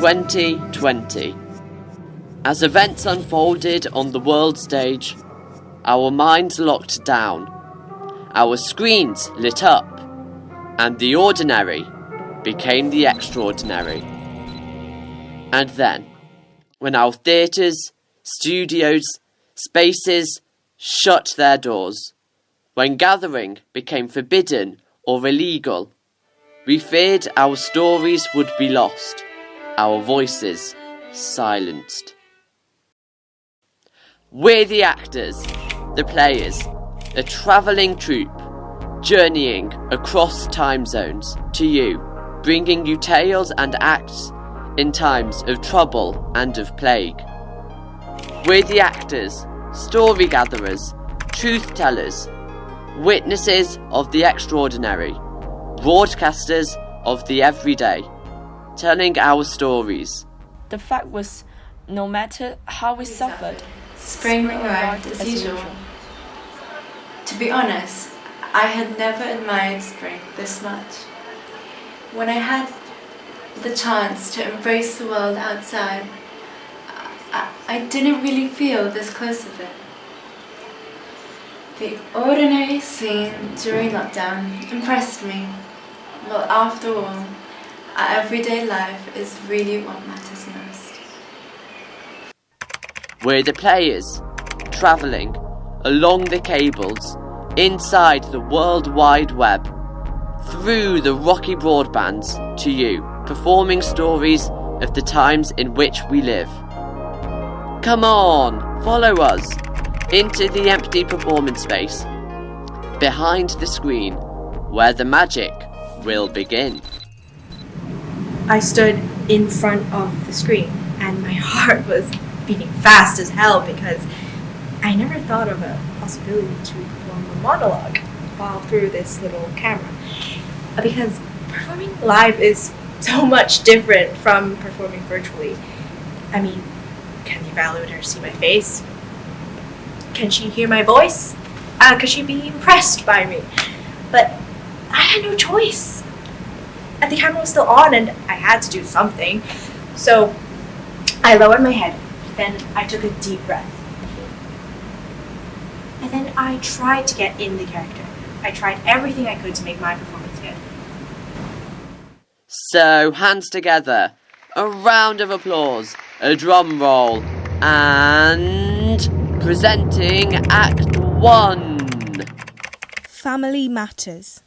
2020. As events unfolded on the world stage, our minds locked down, our screens lit up, and the ordinary became the extraordinary. And then, when our theatres, studios, spaces shut their doors, when gathering became forbidden or illegal, we feared our stories would be lost, our voices silenced. We're the actors, the players, a travelling troupe, journeying across time zones to you, bringing you tales and acts in times of trouble and of plague. We're the actors, story gatherers, truth tellers, witnesses of the extraordinary, broadcasters of the everyday, telling our stories. The fact was, no matter how we suffered, spring arrived as usual. To be honest, I had never admired spring this much. When I had the chance to embrace the world outside, I didn't really feel this close to it. The ordinary scene during lockdown impressed me. Well, after all, our everyday life is really what matters most. We're the players, travelling along the cables, inside the World Wide Web, through the rocky broadbands to you, performing stories of the times in which we live. Come on, follow us into the empty performance space, behind the screen, where the magic will begin. I stood in front of the screen and my heart was beating fast as hell because I never thought of a possibility to perform a monologue while through this little camera. Because performing live is so much different from performing virtually. I mean, can the evaluator see my face? Can she hear my voice? Could she be impressed by me? But I had no choice. And the camera was still on and I had to do something. So I lowered my head. Then I took a deep breath. And then I tried to get in the character. I tried everything I could to make my performance good. So, hands together, a round of applause, a drum roll, and presenting Act 1. Family Matters.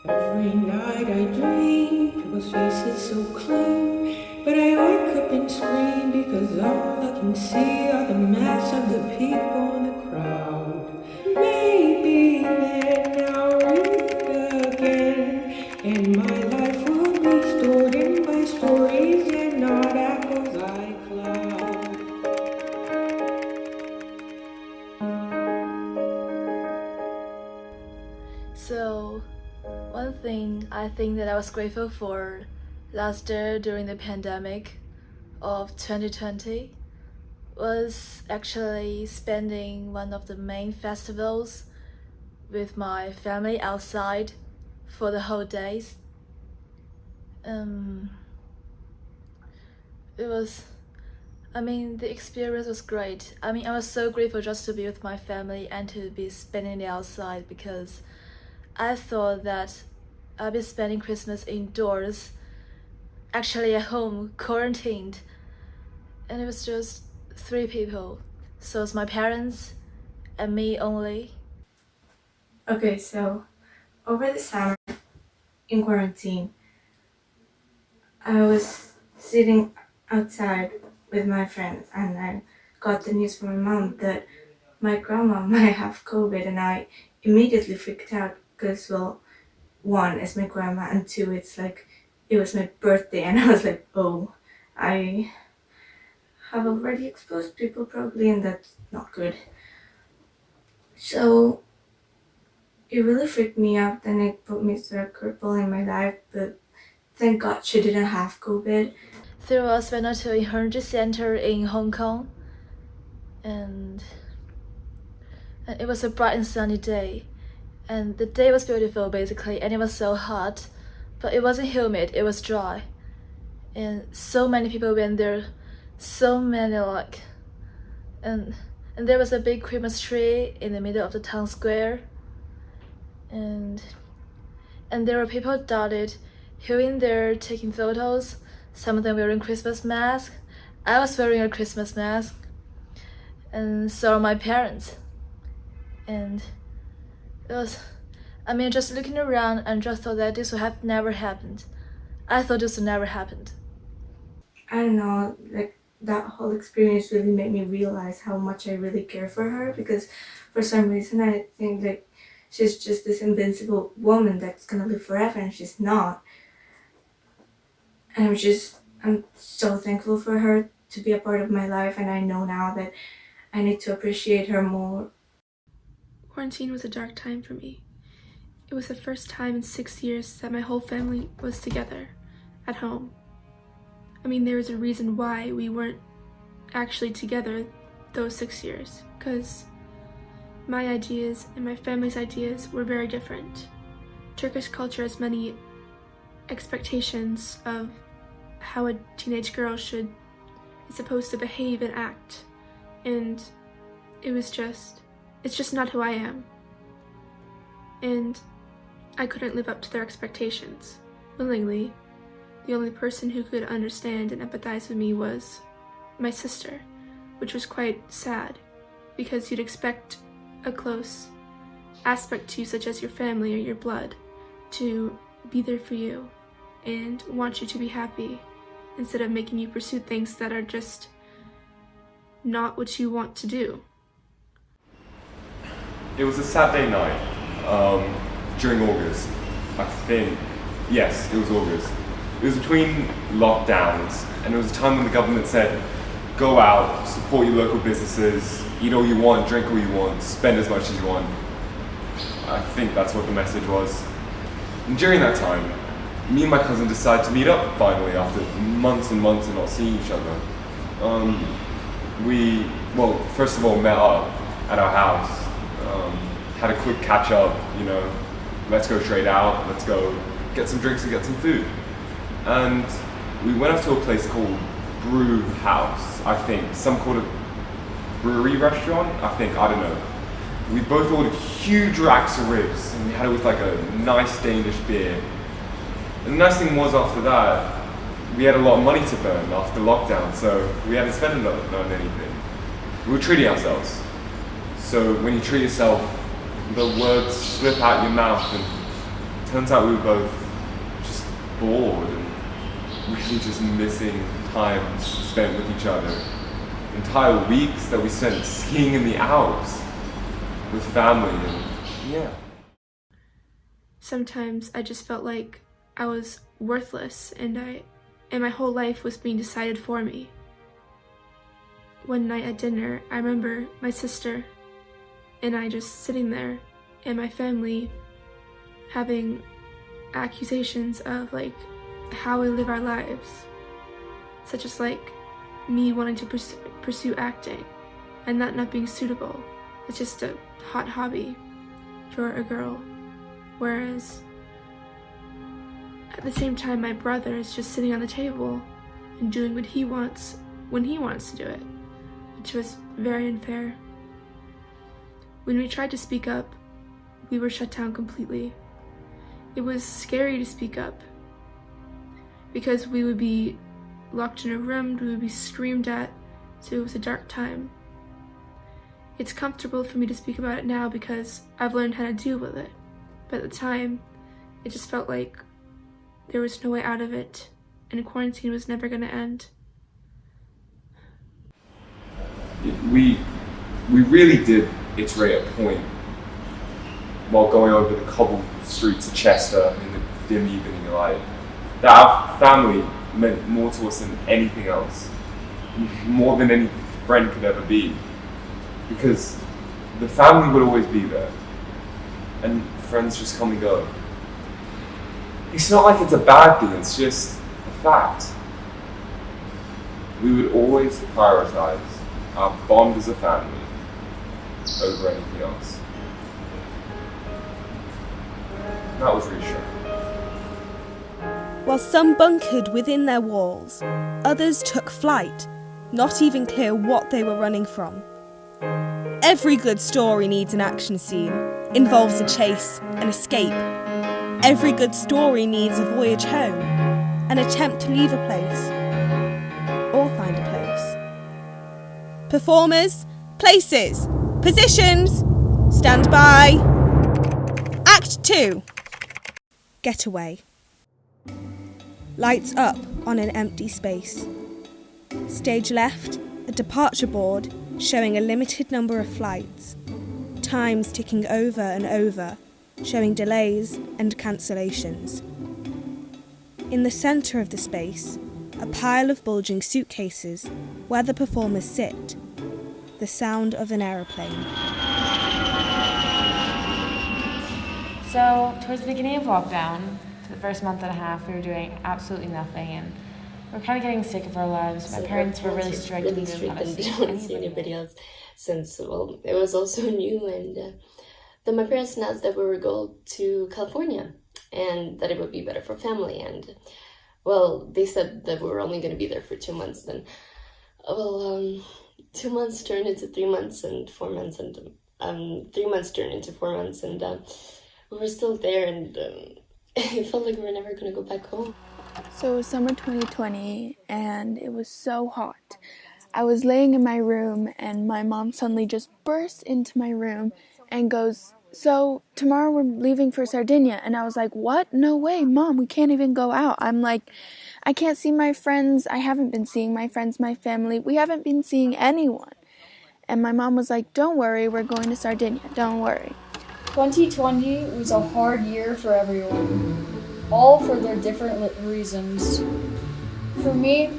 Every night I dream, people's faces so clean, but I wake up and scream because all I can see are the masks of the people in the crowd. Maybe then I'll read again, and my life will be stored in my stories and not apples I cloud. So, one thing I think that I was grateful for last year during the pandemic of 2020 was actually spending one of the main festivals with my family outside for the whole days. The experience was great. I was so grateful just to be with my family and to be spending it outside because I thought that I'd be spending Christmas indoors, actually at home, quarantined. And it was just 3 people. So it was my parents and me only. Okay, so over the summer in quarantine, I was sitting outside with my friends and I got the news from my mom that my grandma might have COVID, and I immediately freaked out because, well, 1 is my grandma and 2 it's like it was my birthday, and I was like, oh, I have already exposed people probably, and that's not good. So it really freaked me out, and it put me through a curveball in my life, but thank God she didn't have COVID. Three of us went to a emergency center in Hong Kong, and it was a bright and sunny day, and the day was beautiful basically, and it was so hot, but it wasn't humid, it was dry. And so many people went there, so many and there was a big Christmas tree in the middle of the town square, and there were people dotted here and there taking photos, some of them wearing Christmas masks. I was wearing a Christmas mask, and so are my parents. And it was, just looking around and just thought that this would have never happened. I thought this would never happen. I don't know, that whole experience really made me realize how much I really care for her, because for some reason I think she's just this invincible woman that's gonna live forever, and she's not. And I'm so thankful for her to be a part of my life, and I know now that I need to appreciate her more. Quarantine was a dark time for me. It was the first time in 6 years that my whole family was together, at home. There was a reason why we weren't actually together those 6 years, because my ideas and my family's ideas were very different. Turkish culture has many expectations of how a teenage girl is supposed to behave and act, and it's just not who I am. And I couldn't live up to their expectations willingly. The only person who could understand and empathize with me was my sister, which was quite sad, because you'd expect a close aspect to you, such as your family or your blood, to be there for you and want you to be happy, instead of making you pursue things that are just not what you want to do. It was a Saturday night during August, I think. Yes, it was August. It was between lockdowns, and it was a time when the government said, go out, support your local businesses, eat all you want, drink all you want, spend as much as you want. I think that's what the message was. And during that time, me and my cousin decided to meet up finally after months and months of not seeing each other. We first of all met up at our house, had a quick catch up, let's go trade out, let's go get some drinks and get some food. And we went up to a place called Brew House, I think, some kind of brewery restaurant, I don't know. We both ordered huge racks of ribs, and we had it with a nice Danish beer. And the nice thing was, after that, we had a lot of money to burn after lockdown, so we hadn't spent on anything. We were treating ourselves. So when you treat yourself, the words slip out your mouth, and it turns out we were both just bored and really just missing times spent with each other. Entire weeks that we spent skiing in the Alps with family, and yeah. Sometimes I just felt like I was worthless, and my whole life was being decided for me. One night at dinner, I remember my sister and I just sitting there, and my family having accusations of how we live our lives, such as me wanting to pursue acting and that not being suitable. It's just a hot hobby for a girl, whereas at the same time my brother is just sitting on the table and doing what he wants when he wants to do it, which was very unfair. When we tried to speak up, we were shut down completely. It was scary to speak up, because we would be locked in a room, we would be screamed at, so it was a dark time. It's comfortable for me to speak about it now because I've learned how to deal with it, but at the time, it just felt like there was no way out of it, and quarantine was never going to end. We really did iterate a point while going over the cobbled streets of Chester in the dim evening light, that our family meant more to us than anything else, more than any friend could ever be, because the family would always be there, and friends just come and go. It's not like it's a bad thing, it's just a fact. We would always prioritize our bond as a family over anything else. That was reassuring. While some bunkered within their walls, others took flight, not even clear what they were running from. Every good story needs an action scene, involves a chase, an escape. Every good story needs a voyage home, an attempt to leave a place, or find a place. Performers, places, positions, stand by. Act 2. Getaway. Lights up on an empty space. Stage left, a departure board showing a limited number of flights. Times ticking over and over, showing delays and cancellations. In the centre of the space, a pile of bulging suitcases where the performers sit. The sound of an aeroplane. So, towards the beginning of lockdown, for the first month and a half, we were doing absolutely nothing, and we were kind of getting sick of our lives. My parents were really strict and didn't let us see anybody else since, well, it was also new, and then my parents announced that we were going to California and that it would be better for family, and well, they said that we were only going to be there for 2 months. Then, well, 2 months turned into 3 months and 4 months, and 3 months turned into 4 months, and we were still there, and it felt like we were never going to go back home. So it was summer 2020, and it was so hot. I was laying in my room, and my mom suddenly just burst into my room and goes, "So tomorrow we're leaving for Sardinia." And I was like, "What? No way, Mom, we can't even go out." I'm like, I can't see my friends. I haven't been seeing my friends, my family. We haven't been seeing anyone. And my mom was like, "Don't worry, we're going to Sardinia. Don't worry." 2020 was a hard year for everyone, all for their different reasons. For me,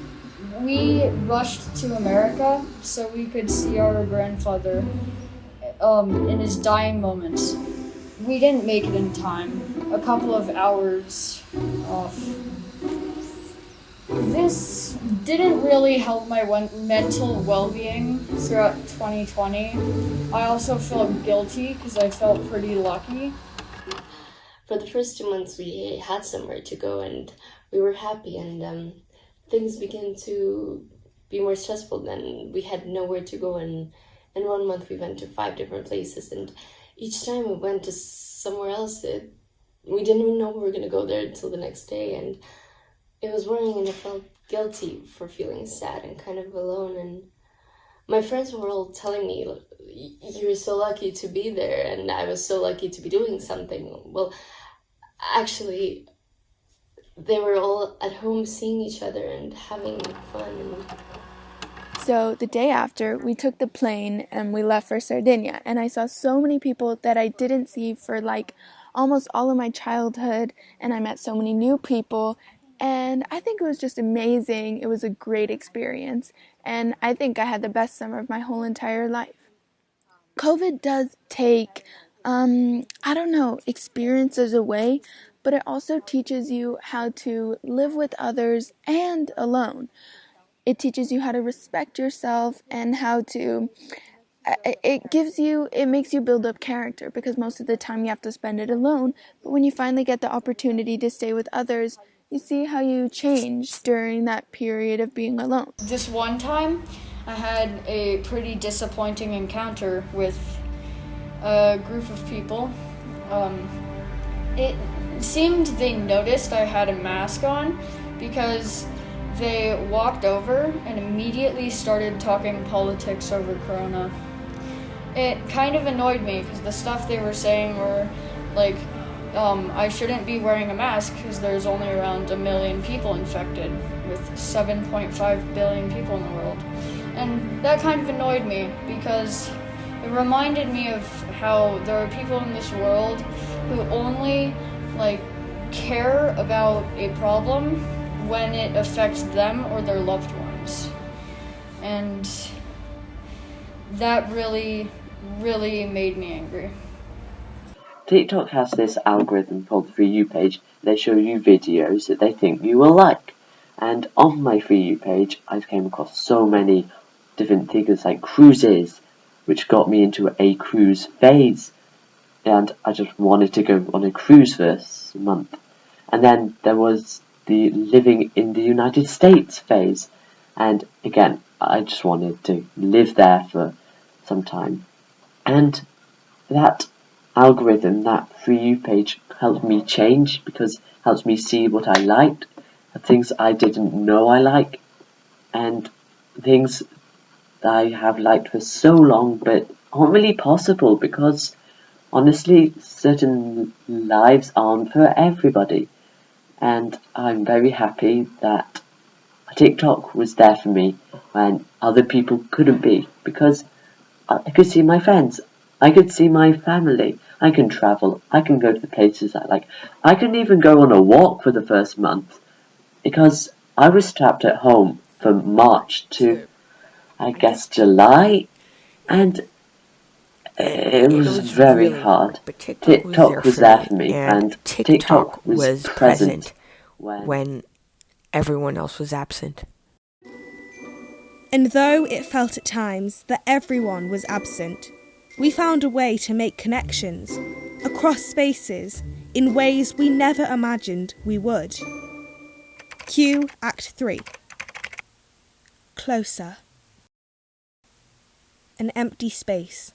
we rushed to America so we could see our grandfather in his dying moments. We didn't make it in time, a couple of hours off. This didn't really help my mental well-being throughout 2020. I also felt guilty because I felt pretty lucky. For the first 2 months, we had somewhere to go, and we were happy, and things began to be more stressful. Then we had nowhere to go, and in 1 month we went to 5 different places, and each time we went to somewhere else, we didn't even know we were going to go there until the next day, and it was worrying, and I felt guilty for feeling sad and kind of alone. And my friends were all telling me, "You're so lucky to be there," and I was so lucky to be doing something. Well, actually, they were all at home seeing each other and having fun. So the day after, we took the plane and we left for Sardinia, and I saw so many people that I didn't see for like almost all of my childhood, and I met so many new people, and I think it was just amazing. It was a great experience, and I think I had the best summer of my whole entire life. COVID does take, experiences away, but it also teaches you how to live with others and alone. It teaches you how to respect yourself and how to, it makes you build up character, because most of the time you have to spend it alone. But when you finally get the opportunity to stay with others, you see how you change during that period of being alone. This one time, I had a pretty disappointing encounter with a group of people. It seemed they noticed I had a mask on because they walked over and immediately started talking politics over Corona. It kind of annoyed me because the stuff they were saying were like, I shouldn't be wearing a mask because there's only around 1 million people infected with 7.5 billion people in the world. And that kind of annoyed me because it reminded me of how there are people in this world who only care about a problem when it affects them or their loved ones. And that really, really made me angry. TikTok has this algorithm called the For You page. They show you videos that they think you will like. And on my For You page, I've came across so many different things like cruises, which got me into a cruise phase. and I just wanted to go on a cruise for this month. And then there was the living in the United States phase, and again, I just wanted to live there for some time. And that algorithm, that For You page, helped me change because it helps me see what I liked, things I didn't know I like, and things that I have liked for so long but aren't really possible because honestly certain lives aren't for everybody. And I'm very happy that TikTok was there for me when other people couldn't be, because I could see my friends, I could see my family, I can travel, I can go to the places I like. I couldn't even go on a walk for the first month because I was trapped at home from March to, I guess, July, and it was very hard. TikTok was there for me, and TikTok was present when everyone else was absent. And though it felt at times that everyone was absent, we found a way to make connections across spaces in ways we never imagined we would. Cue Act 3. Closer. An empty space.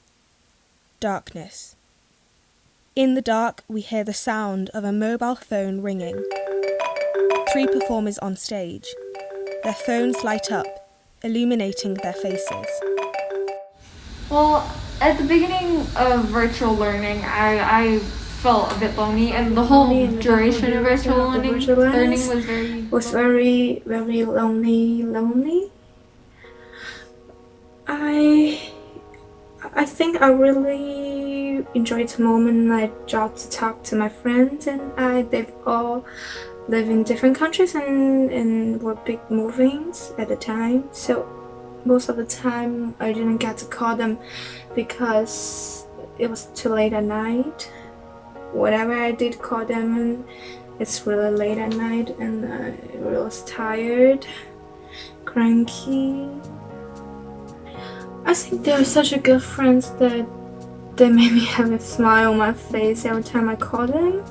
Darkness. In the dark, we hear the sound of a mobile phone ringing. 3 performers on stage. Their phones light up, illuminating their faces. Well, at the beginning of virtual learning, I felt a bit lonely, and the whole duration of virtual learning was very, very lonely. I think I really enjoyed the moment I got to talk to my friends, and they've all live in different countries and were big movings at the time. So most of the time I didn't get to call them because it was too late at night. Whenever I did call them, it's really late at night, and I was tired, cranky. I think they're such a good friends that they made me have a smile on my face every time I call them.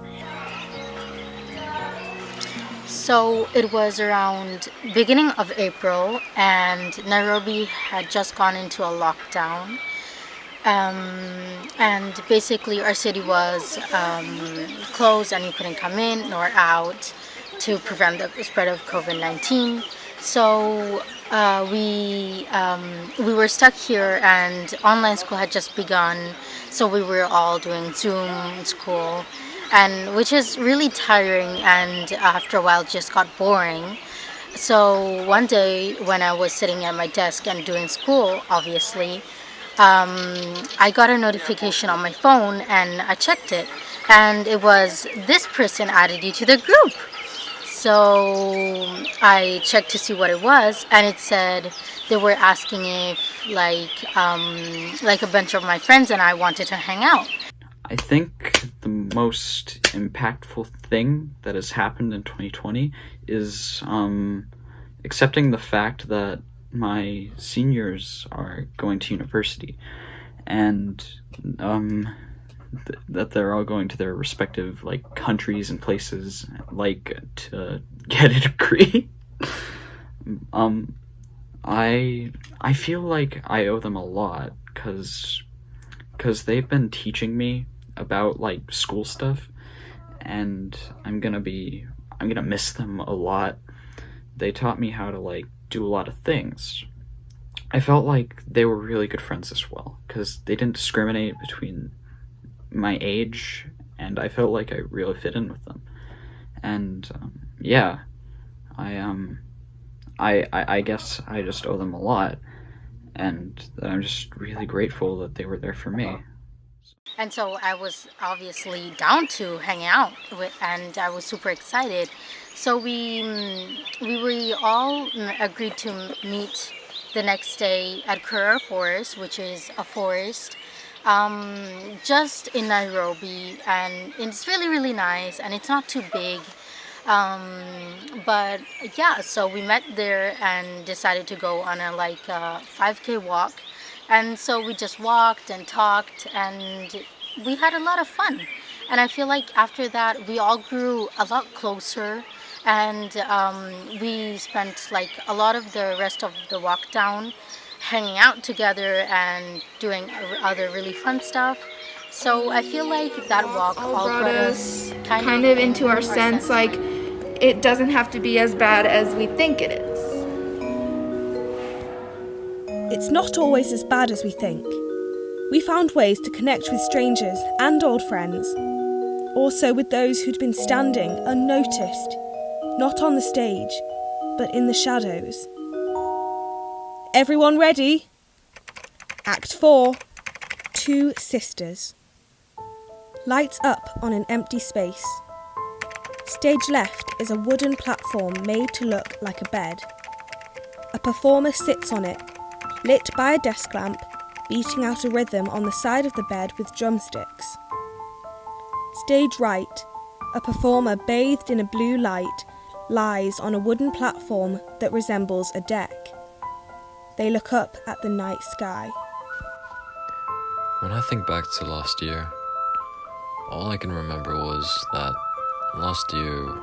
So it was around beginning of April, and Nairobi had just gone into a lockdown. And basically our city was closed, and you couldn't come in nor out to prevent the spread of COVID-19. So we were stuck here, and online school had just begun, so we were all doing Zoom school, and which is really tiring, and after a while just got boring. So one day when I was sitting at my desk and doing school, obviously, I got a notification on my phone, and I checked it, and it was, "This person added you to the group." So I checked to see what it was, and it said they were asking if like a bunch of my friends and I wanted to hang out. I think the most impactful thing that has happened in 2020 is accepting the fact that my seniors are going to university, and that they're all going to their respective countries and places to get a degree. I feel like I owe them a lot because they've been teaching me about school stuff, and I'm gonna miss them a lot. They taught me how to do a lot of things. I felt like they were really good friends as well because they didn't discriminate between my age, and I felt like I really fit in with them. And yeah, I guess I just owe them a lot, and I'm just really grateful that they were there for me. And so I was obviously down to hang out with, and I was super excited. So we all agreed to meet the next day at Karura Forest, which is a forest just in Nairobi, and it's really, really nice, and it's not too big. But yeah, so we met there and decided to go on a 5K walk. And so we just walked and talked, and we had a lot of fun. And I feel like after that, we all grew a lot closer, and we spent like a lot of the rest of the walk down hanging out together and doing other really fun stuff. So I feel like that walk all brought us kind of into our sense, like it doesn't have to be as bad as we think it is. It's not always as bad as we think. We found ways to connect with strangers and old friends, also with those who'd been standing unnoticed, not on the stage, but in the shadows. Everyone ready? Act 4, Two Sisters. Lights up on an empty space. Stage left is a wooden platform made to look like a bed. A performer sits on it, lit by a desk lamp, beating out a rhythm on the side of the bed with drumsticks. Stage right, a performer bathed in a blue light lies on a wooden platform that resembles a deck. They look up at the night sky. When I think back to last year, all I can remember was that last year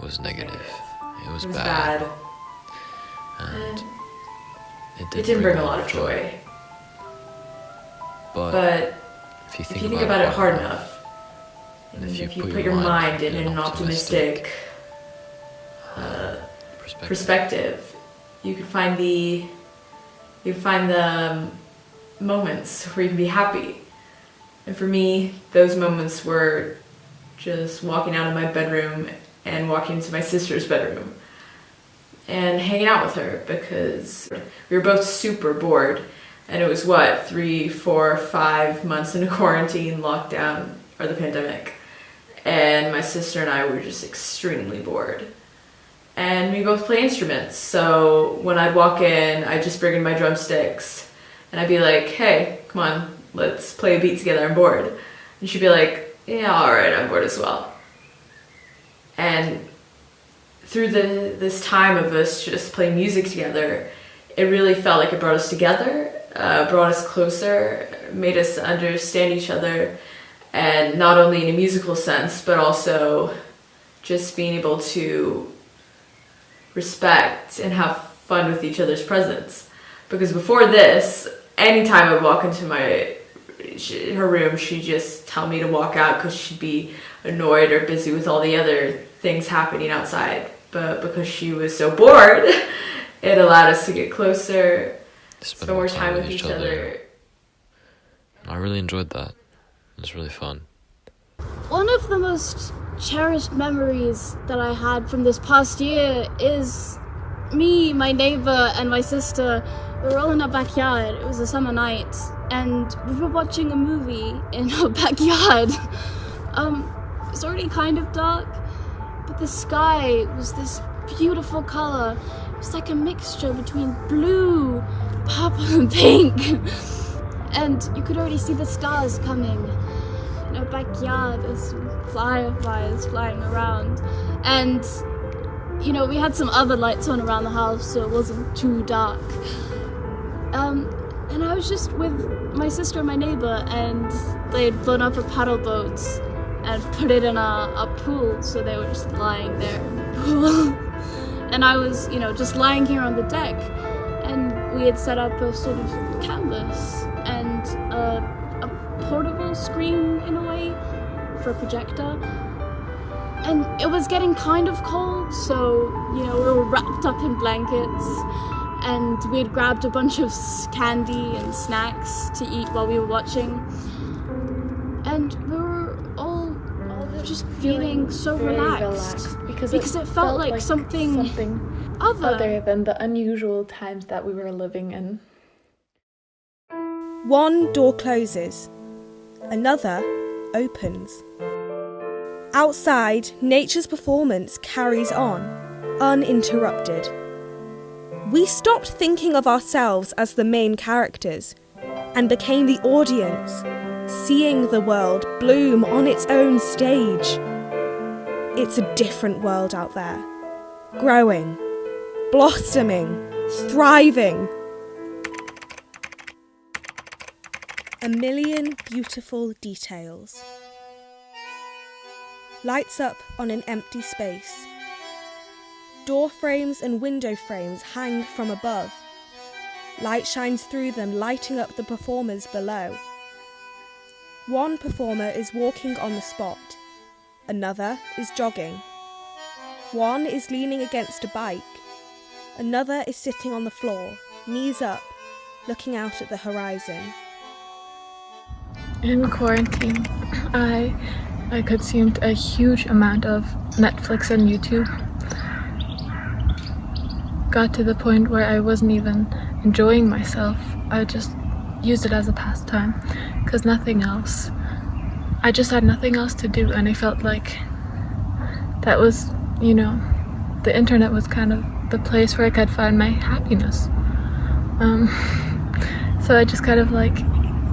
was negative. It was bad. And it didn't bring a lot of joy. But if you think about it hard enough, and if you put your mind in an optimistic perspective, you could find the moments where you can be happy. And for me, those moments were just walking out of my bedroom and walking into my sister's bedroom and hanging out with her, because we were both super bored, and it was 3, 4, 5 months into quarantine, lockdown, or the pandemic, and my sister and I were just extremely bored. And we both play instruments, so when I'd walk in, I'd just bring in my drumsticks, and I'd be like, hey, come on, let's play a beat together, I'm bored. And she'd be like, yeah, alright, I'm bored as well. And through this time of us just playing music together, it really felt like it brought us together, brought us closer, made us understand each other, and not only in a musical sense, but also just being able to respect and have fun with each other's presence. Because before this, anytime I'd walk into her room, she'd just tell me to walk out because she'd be annoyed or busy with all the other things happening outside. But because she was so bored, it allowed us to get closer, spend more time with each other. I really enjoyed that. It was really fun. One of the most cherished memories that I had from this past year is me, my neighbor, and my sister. We were all in our backyard. It was a summer night, and we were watching a movie in our backyard. It's already kind of dark, but the sky was this beautiful color. It was like a mixture between blue, purple, and pink. And you could already see the stars coming. In our backyard, there's some fireflies flying around. And, you know, we had some other lights on around the house, so it wasn't too dark. And I was just with my sister and my neighbor, and they had blown up a paddle boat and put it in a pool, so they were just lying there in the pool. And I was, you know, just lying here on the deck, and we had set up a sort of canvas and a portable screen in a way for a projector. And it was getting kind of cold, so, you know, we were wrapped up in blankets, and we had grabbed a bunch of candy and snacks to eat while we were watching. And we were all just feeling so relaxed because it felt like something other than the unusual times that we were living in. One door closes, another opens. Outside, nature's performance carries on, uninterrupted. We stopped thinking of ourselves as the main characters and became the audience, seeing the world bloom on its own stage. It's a different world out there, growing, blossoming, thriving. a million beautiful details. Lights up on an empty space. Door frames and window frames hang from above. Light shines through them, lighting up the performers below. One performer is walking on the spot. Another is jogging. One is leaning against a bike. Another is sitting on the floor, knees up, looking out at the horizon. In quarantine, I consumed a huge amount of Netflix and YouTube. Got to the point where I wasn't even enjoying myself. I just used it as a pastime, because nothing else. I just had nothing else to do, and I felt like that was, the internet was kind of the place where I could find my happiness. So I just kind of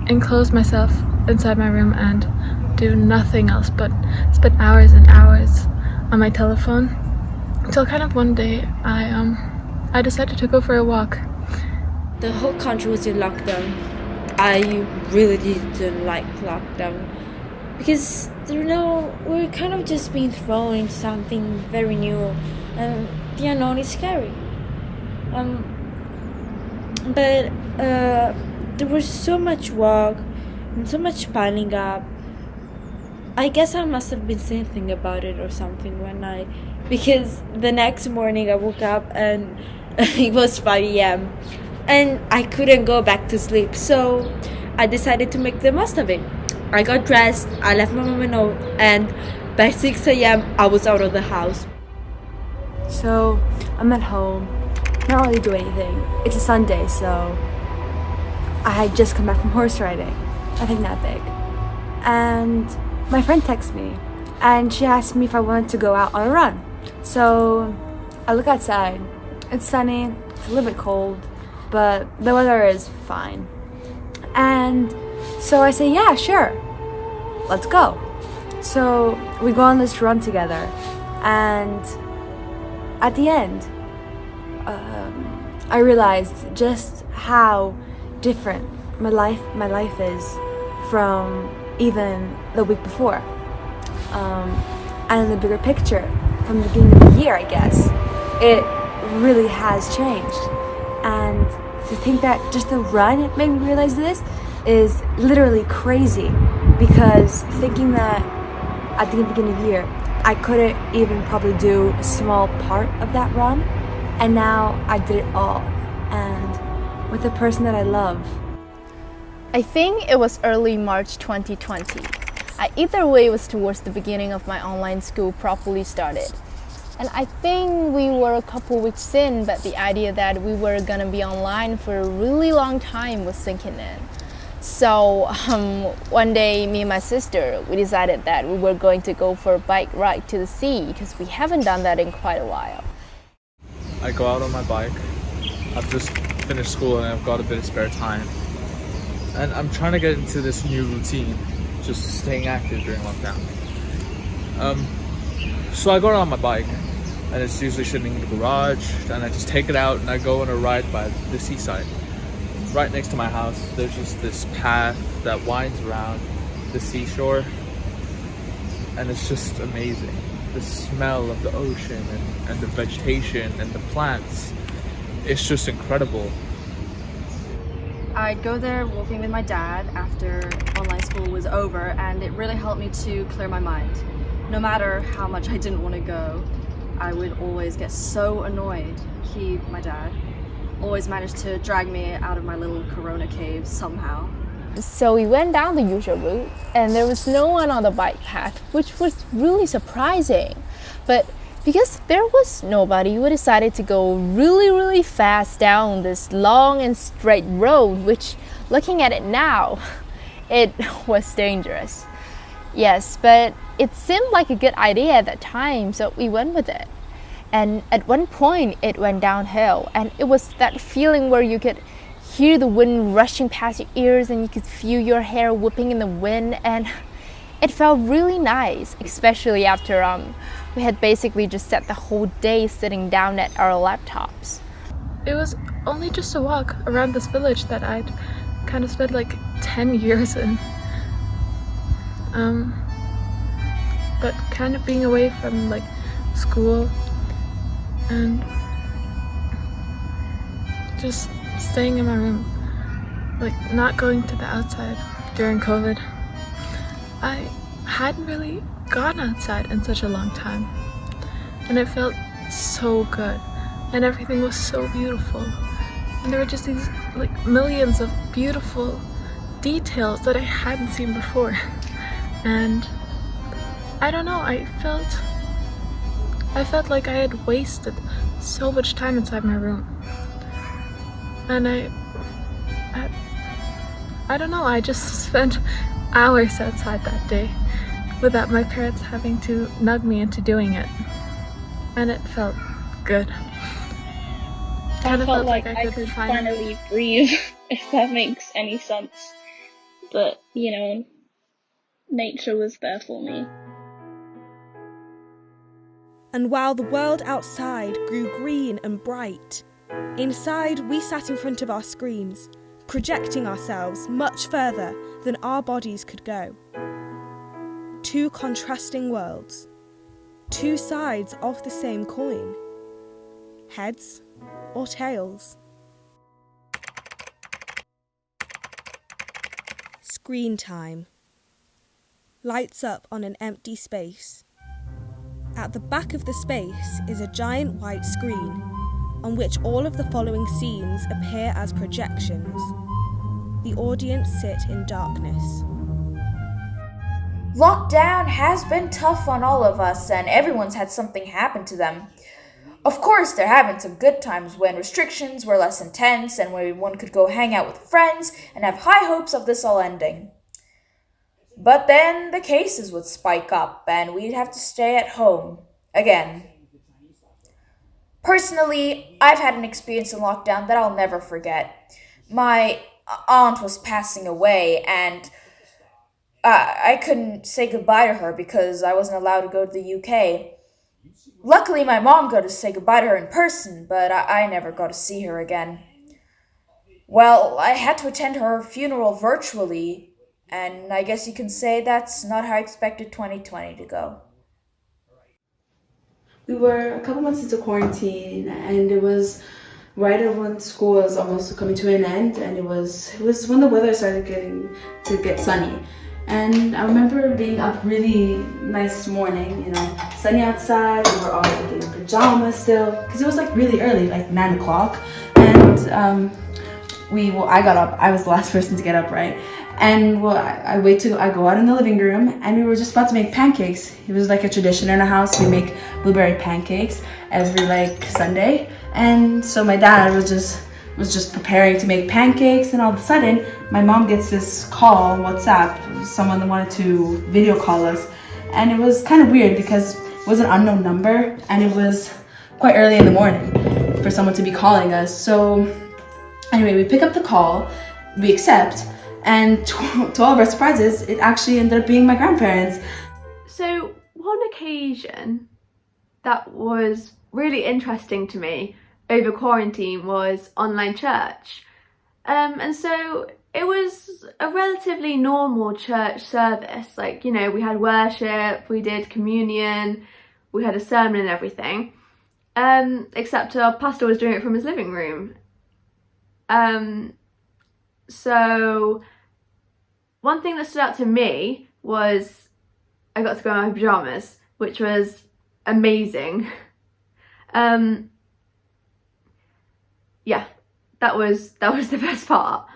enclosed myself inside my room and do nothing else but spend hours and hours on my telephone until kind of one day I decided to go for a walk. The whole country was in lockdown. I really didn't like lockdown because we're kind of just being thrown into something very new, and the unknown is scary. But there was so much work and so much piling up. I guess I must have been thinking about it or something one night, because the next morning I woke up and it was 5 a.m. and I couldn't go back to sleep, so I decided to make the most of it. I got dressed, I left my mom a note, and by 6 a.m. I was out of the house. So I'm at home, not really doing anything. It's a Sunday, so I had just come back from horse riding. Nothing that big. And my friend texted me and she asked me if I wanted to go out on a run. So I look outside. It's sunny, it's a little bit cold, but the weather is fine. And so I say, yeah, sure, let's go. So we go on this run together, and at the end, I realized just how different my life is from even the week before. And in the bigger picture, from the beginning of the year, I guess, it really has changed. And to think that just the run made me realize this is literally crazy, because thinking that at the beginning of the year I couldn't even probably do a small part of that run, and now I did it all, and with the person that I love. I think it was early March 2020. Either way, it was towards the beginning of my online school properly started. And I think we were a couple weeks in, but the idea that we were gonna be online for a really long time was sinking in. So one day, me and my sister, we decided that we were going to go for a bike ride to the sea, because we haven't done that in quite a while. I go out on my bike. I've just finished school and I've got a bit of spare time. And I'm trying to get into this new routine, just staying active during lockdown. So I go out on my bike, and it's usually sitting in the garage, and I just take it out and I go on a ride by the seaside. Right next to my house, there's just this path that winds around the seashore, and it's just amazing. The smell of the ocean and the vegetation and the plants, it's just incredible. I'd go there walking with my dad after online school was over, and it really helped me to clear my mind. No matter how much I didn't want to go, I would always get so annoyed. My dad, always managed to drag me out of my little Corona cave somehow. So we went down the usual route, and there was no one on the bike path, which was really surprising. But because there was nobody, we decided to go really fast down this long and straight road, which, looking at it now, it was dangerous. Yes, but it seemed like a good idea at that time, so we went with it. And at one point, it went downhill, and it was that feeling where you could hear the wind rushing past your ears, and you could feel your hair whipping in the wind, and it felt really nice, especially after we had basically just spent the whole day sitting down at our laptops. It was only just a walk around this village that I'd kind of spent like 10 years in. But kind of being away from like school and just staying in my room, like not going to the outside during COVID. I hadn't really gone outside in such a long time, and it felt so good, and everything was so beautiful, and there were just these like millions of beautiful details that I hadn't seen before. And I don't know, I felt like I had wasted so much time inside my room. And I don't know, I just spent hours outside that day without my parents having to nudge me into doing it. And it felt good. I felt like I could finally breathe, if that makes any sense. But, you know, nature was there for me. And while the world outside grew green and bright, inside we sat in front of our screens, projecting ourselves much further than our bodies could go. Two contrasting worlds, two sides of the same coin. Heads or tails? Screen time. Lights up on an empty space. At the back of the space is a giant white screen on which all of the following scenes appear as projections. The audience sit in darkness. Lockdown has been tough on all of us, and everyone's had something happen to them. Of course, there have been some good times when restrictions were less intense and when one could go hang out with friends and have high hopes of this all ending. But then the cases would spike up and we'd have to stay at home again. Personally, I've had an experience in lockdown that I'll never forget. My aunt was passing away and I couldn't say goodbye to her because I wasn't allowed to go to the UK. Luckily, my mom got to say goodbye to her in person, but I never got to see her again. Well, I had to attend her funeral virtually, and I guess you can say that's not how I expected 2020 to go. We were a couple months into quarantine, and it was right when school was almost coming to an end, and it was when the weather started to get sunny. And I remember being up really nice morning, you know, sunny outside. We were all like in pajamas still, because it was like really early, like 9 o'clock. And I got up. I was the last person to get up, right? And I go out in the living room, and we were just about to make pancakes. It was like a tradition in our house. We make blueberry pancakes every like Sunday. And so my dad was just preparing to make pancakes, and all of a sudden my mom gets this call on WhatsApp, someone that wanted to video call us, and it was kind of weird because it was an unknown number and it was quite early in the morning for someone to be calling us. So anyway, we pick up the call, we accept, and to all of our surprises, it actually ended up being my grandparents. So one occasion that was really interesting to me over quarantine was online church. And so it was a relatively normal church service. Like, you know, we had worship, we did communion, we had a sermon and everything. Except our pastor was doing it from his living room. So one thing that stood out to me was I got to go in my pajamas, which was amazing. Yeah, that was the best part.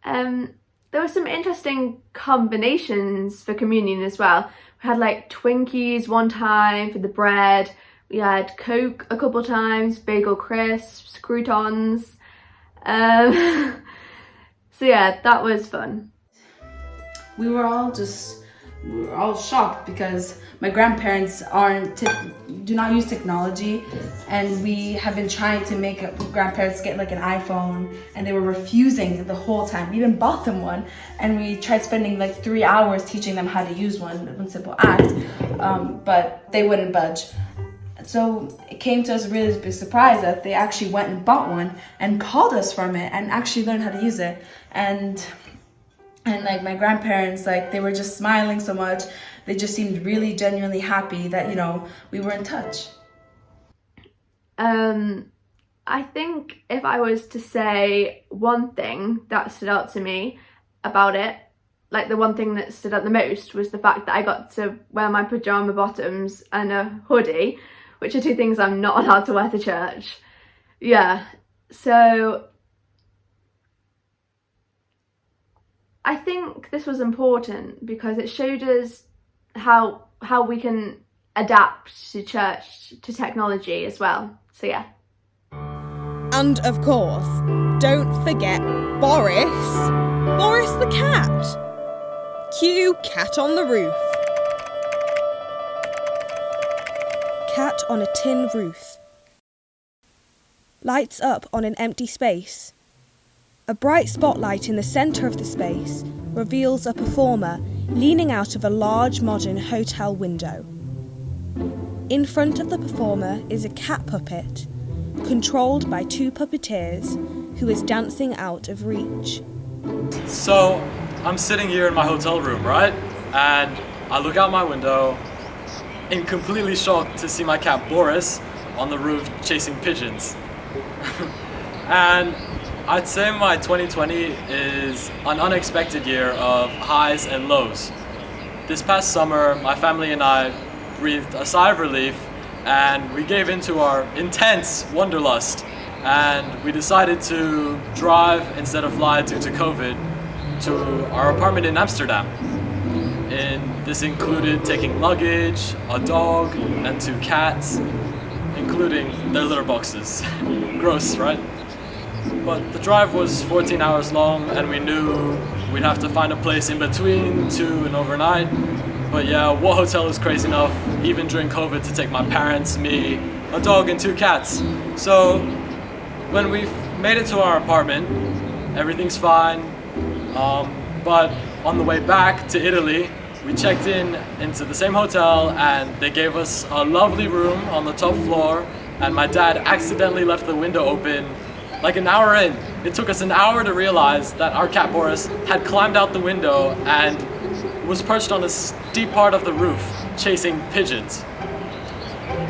There were some interesting combinations for communion as well. We had like Twinkies one time for the bread. We had Coke a couple times, bagel crisps, croutons. So yeah, that was fun. We were all shocked because my grandparents do not use technology, and we have been trying to make grandparents get like an iPhone, and they were refusing the whole time. We even bought them one, and we tried spending like 3 hours teaching them how to use one simple act, but they wouldn't budge. So it came to us a really big surprise that they actually went and bought one and called us from it and actually learned how to use it. And like my grandparents, like they were just smiling so much. They just seemed really genuinely happy that, you know, we were in touch. I think if I was to say one thing that stood out to me about it, like the one thing that stood out the most was the fact that I got to wear my pajama bottoms and a hoodie, which are two things I'm not allowed to wear to church. Yeah, so I think this was important because it showed us how we can adapt to church, to technology as well. So yeah. And of course, don't forget Boris. Boris the cat. Cue Cat on the Roof. Cat on a tin roof. Lights up on an empty space. A bright spotlight in the centre of the space reveals a performer leaning out of a large modern hotel window. In front of the performer is a cat puppet, controlled by two puppeteers, who is dancing out of reach. So, I'm sitting here in my hotel room, right? And I look out my window and completely shocked to see my cat Boris on the roof chasing pigeons. And I'd say my 2020 is an unexpected year of highs and lows. This past summer, my family and I breathed a sigh of relief and we gave into our intense wanderlust, and we decided to drive instead of fly due to COVID to our apartment in Amsterdam. And this included taking luggage, a dog, and 2 cats, including their litter boxes. Gross, right? But the drive was 14 hours long, and we knew we'd have to find a place in between to an overnight. But yeah, what hotel is crazy enough, even during COVID, to take my parents, me, a dog, and 2 cats? So when we made it to our apartment, everything's fine. But on the way back to Italy, we checked into the same hotel, and they gave us a lovely room on the top floor, and my dad accidentally left the window open like an hour in. It took us an hour to realize that our cat Boris had climbed out the window and was perched on a steep part of the roof, chasing pigeons,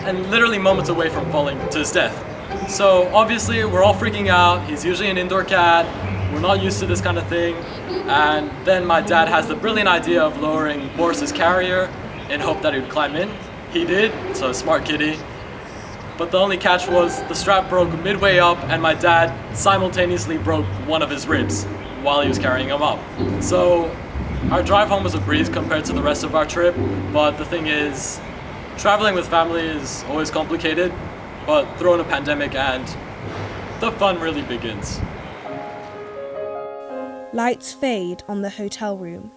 and literally moments away from falling to his death. So obviously we're all freaking out. He's usually an indoor cat. We're not used to this kind of thing. And then my dad has the brilliant idea of lowering Boris's carrier in hope that he would climb in. He did, so smart kitty. But the only catch was the strap broke midway up, and my dad simultaneously broke one of his ribs while he was carrying him up. So our drive home was a breeze compared to the rest of our trip, but the thing is, traveling with family is always complicated, but throw in a pandemic and the fun really begins. Lights fade on the hotel room.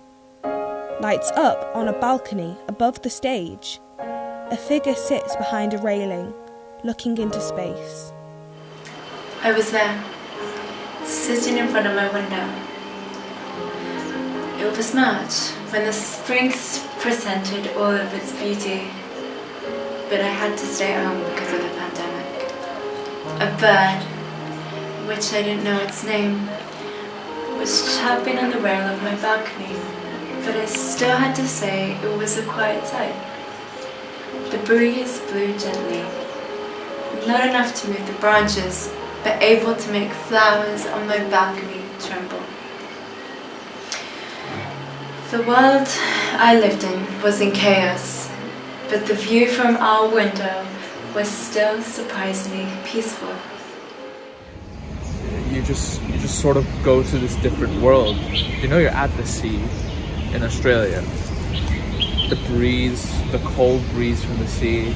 Lights up on a balcony above the stage. A figure sits behind a railing, looking into space. I was there, sitting in front of my window. It was March, when the spring presented all of its beauty, but I had to stay at home because of the pandemic. A bird, which I didn't know its name, was chirping on the rail of my balcony, but I still had to say it was a quiet sight. The breeze blew gently, not enough to move the branches, but able to make flowers on my balcony tremble. The world I lived in was in chaos, but the view from our window was still surprisingly peaceful. You just sort of go to this different world. You know, you're at the sea in Australia. The breeze, the cold breeze from the sea,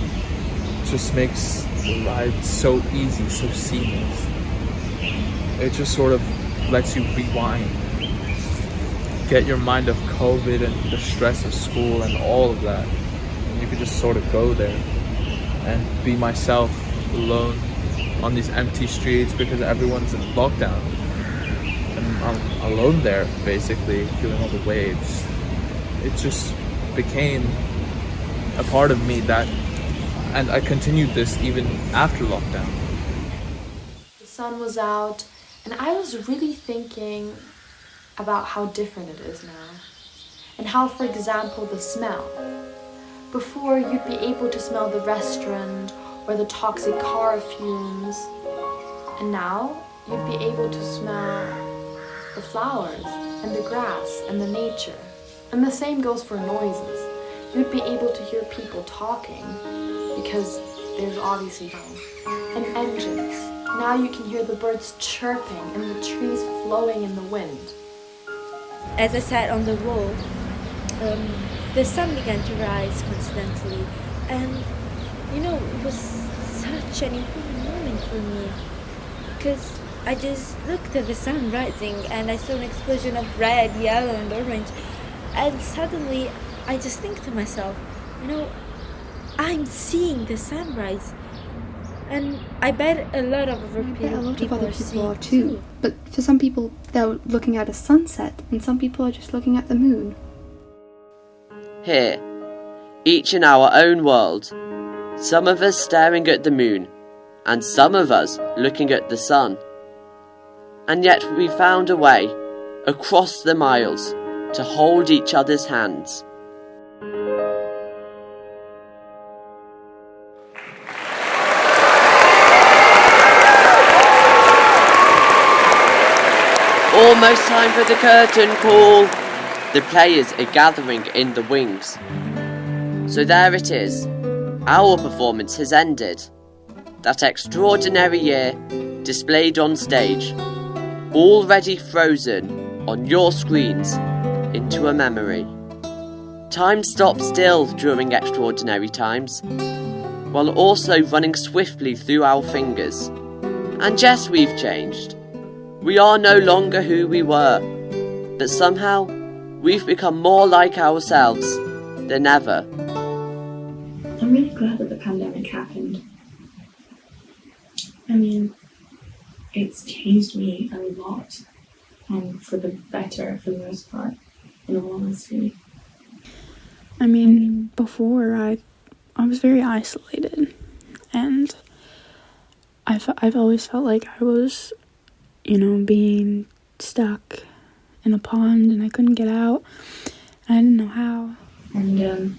just makes the ride so easy, so seamless. It just sort of lets you rewind, get your mind off COVID and the stress of school and all of that. And you could just sort of go there and be myself alone on these empty streets because everyone's in lockdown. And I'm alone there, basically, feeling all the waves. It just became a part of me that And I continued this even after lockdown. The sun was out, and I was really thinking about how different it is now. And how, for example, the smell. Before, you'd be able to smell the restaurant or the toxic car fumes. And now, you'd be able to smell the flowers and the grass and the nature. And the same goes for noises. You'd be able to hear people talking because there's obviously sound. And engines. Now you can hear the birds chirping and the trees flowing in the wind. As I sat on the wall, the sun began to rise coincidentally, and it was such an important moment for me, because I just looked at the sun rising and I saw an explosion of red, yellow and orange, and suddenly I just think to myself, I'm seeing the sunrise, and I bet a lot of other people are too. But for some people, they're looking at a sunset, and some people are just looking at the moon. Here, each in our own world, some of us staring at the moon, and some of us looking at the sun. And yet we found a way, across the miles, to hold each other's hands. Almost time for the curtain call. The players are gathering in the wings. So there it is. Our performance has ended. That extraordinary year displayed on stage, already frozen on your screens into a memory. Time stops still during extraordinary times, while also running swiftly through our fingers. And yes, we've changed. We are no longer who we were, but somehow we've become more like ourselves than ever. I'm really glad that the pandemic happened. I mean, it's changed me a lot, and for the better for the most part, in all honesty. I mean, before I was very isolated, and I've always felt like I was, being stuck in a pond and I couldn't get out. I didn't know how. And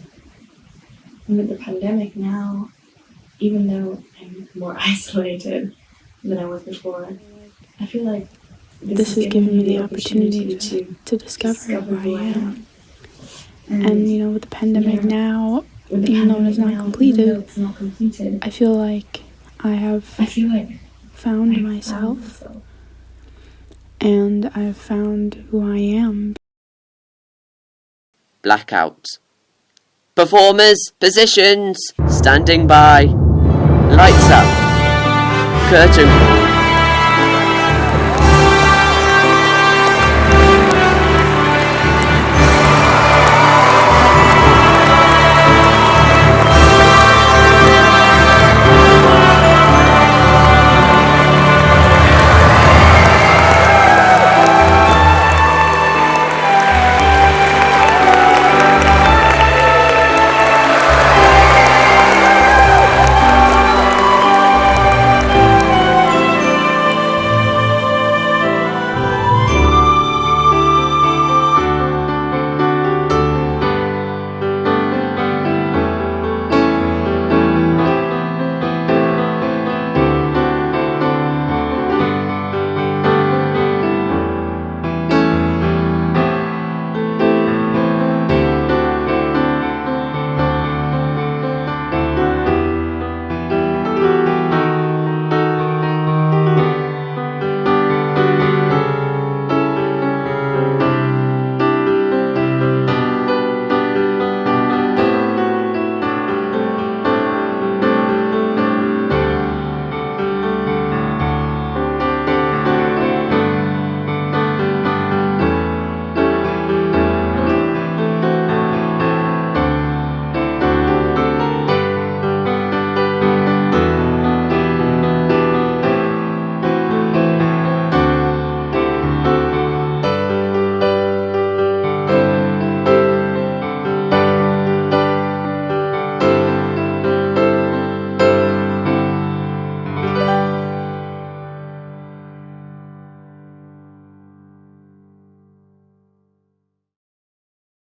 with the pandemic now, even though I'm more isolated than I was before, I feel like this has given me the opportunity to discover who I am. And with the pandemic now, even though it's not completed, I feel like I have found myself. And I've found who I am. Blackout. Performers, positions, standing by. Lights up. Curtain call.